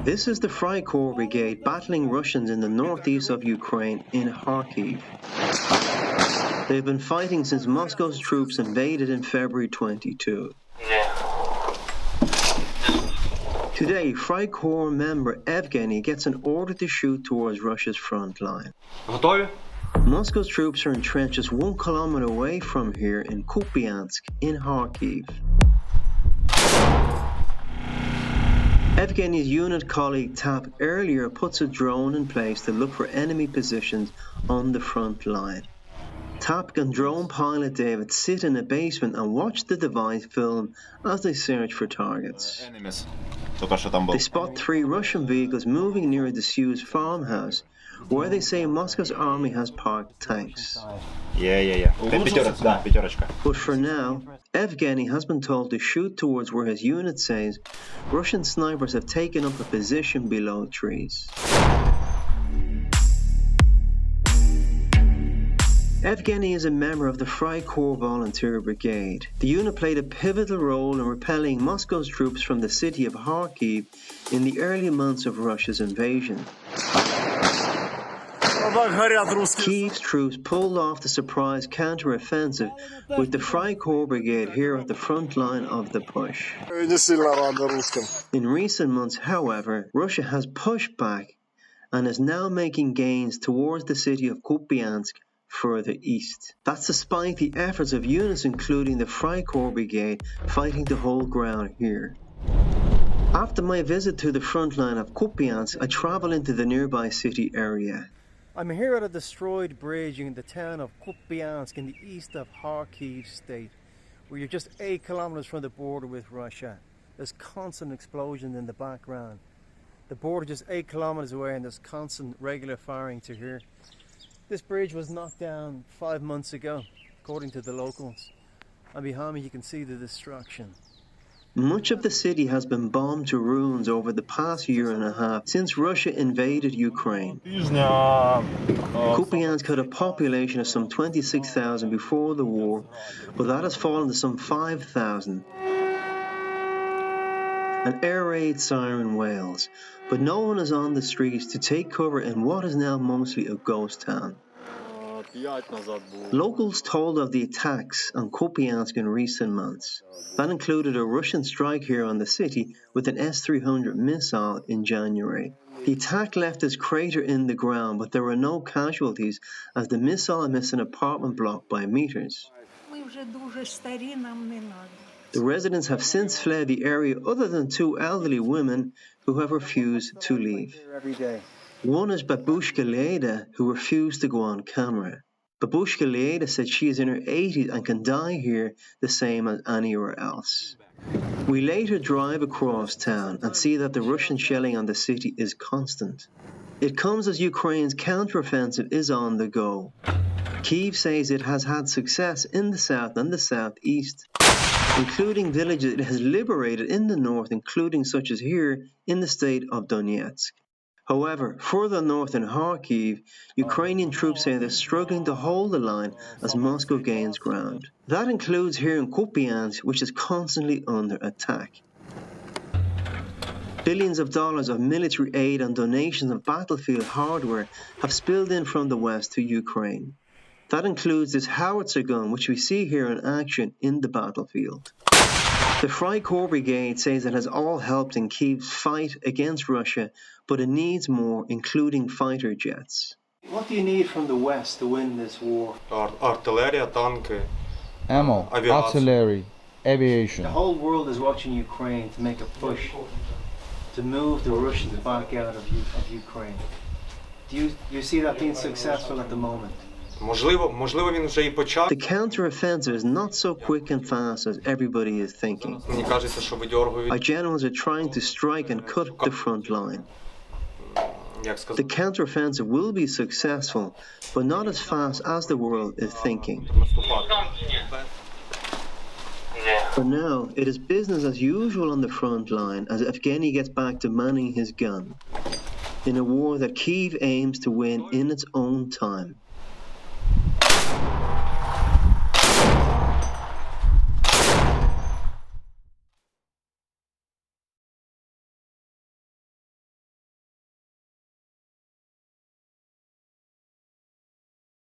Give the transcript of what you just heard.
This is the Freikorps Brigade battling Russians in the northeast of Ukraine in Kharkiv. They've been fighting since Moscow's troops invaded in February 22. Today, Freikorps member Evgeny gets an order to shoot towards Russia's front line. Moscow's troops are entrenched just 1 kilometer away from here in Kupiansk in Kharkiv. Evgeny's unit colleague Tap earlier puts a drone in place to look for enemy positions on the front line. Tap and drone pilot David sit in a basement and watch the device film as they search for targets. They spot 3 Russian vehicles moving near a disused farmhouse where they say Moscow's army has parked tanks. But for now, Evgeny has been told to shoot towards where his unit says Russian snipers have taken up a position below trees. Evgeny is a member of the Freikorps Volunteer Brigade. The unit played a pivotal role in repelling Moscow's troops from the city of Kharkiv in the early months of Russia's invasion. Kyiv's troops pulled off the surprise counter-offensive with the Freikorps Brigade here at the front line of the push. In recent months, however, Russia has pushed back and is now making gains towards the city of Kupiansk further east. That's despite the efforts of units including the Freikorps Brigade fighting to hold ground here. After my visit to the front line of Kupiansk, I travel into the nearby city area. I'm here at a destroyed bridge in the town of Kupiansk in the east of Kharkiv state, where you're just 8 kilometers from the border with Russia. There's constant explosions in the background. The border just 8 kilometers away and there's constant regular firing to here. This bridge was knocked down 5 months ago, according to the locals. And behind me you can see the destruction. Much of the city has been bombed to ruins over the past year and a half since Russia invaded Ukraine. Kupiansk had a population of some 26,000 before the war, but that has fallen to some 5,000. An air raid siren wails, but no one is on the streets to take cover in what is now mostly a ghost town. Locals told of the attacks on Kupiansk in recent months. That included a Russian strike here on the city with an S-300 missile in January. The attack left its crater in the ground, but there were no casualties as the missile missed an apartment block by meters. The residents have since fled the area other than 2 elderly women who have refused to leave. One is Babushka Leda, who refused to go on camera. Babushka Leda said she is in her 80s and can die here the same as anywhere else. We later drive across town and see that the Russian shelling on the city is constant. It comes as Ukraine's counteroffensive is on the go. Kyiv says it has had success in the south and the southeast, including villages it has liberated in the north, including such as here in the state of Donetsk. However, further north in Kharkiv, Ukrainian troops say they're struggling to hold the line as Moscow gains ground. That includes here in Kupiansk, which is constantly under attack. Billions of dollars of military aid and donations of battlefield hardware have spilled in from the west to Ukraine. That includes this howitzer gun, which we see here in action in the battlefield. The Freikorps Brigade says it has all helped in Kyiv's fight against Russia, but it needs more, including fighter jets. What do you need from the West to win this war? Artillery, tanks, ammo, artillery, aviation. The whole world is watching Ukraine to make a push to move the Russians back out of Ukraine. Do you see that being successful at the moment? Можливо, він вже і почав. The counter-offensive is not so quick and fast as everybody is thinking. Мені кажеться, що видьоргують. Our generals are trying to strike and cut the front line. The counter-offensive will be successful, but not as fast as the world is thinking. For now, it is business as usual on the front line as Evgeny gets back to manning his gun in a war that Kyiv aims to win in its own time.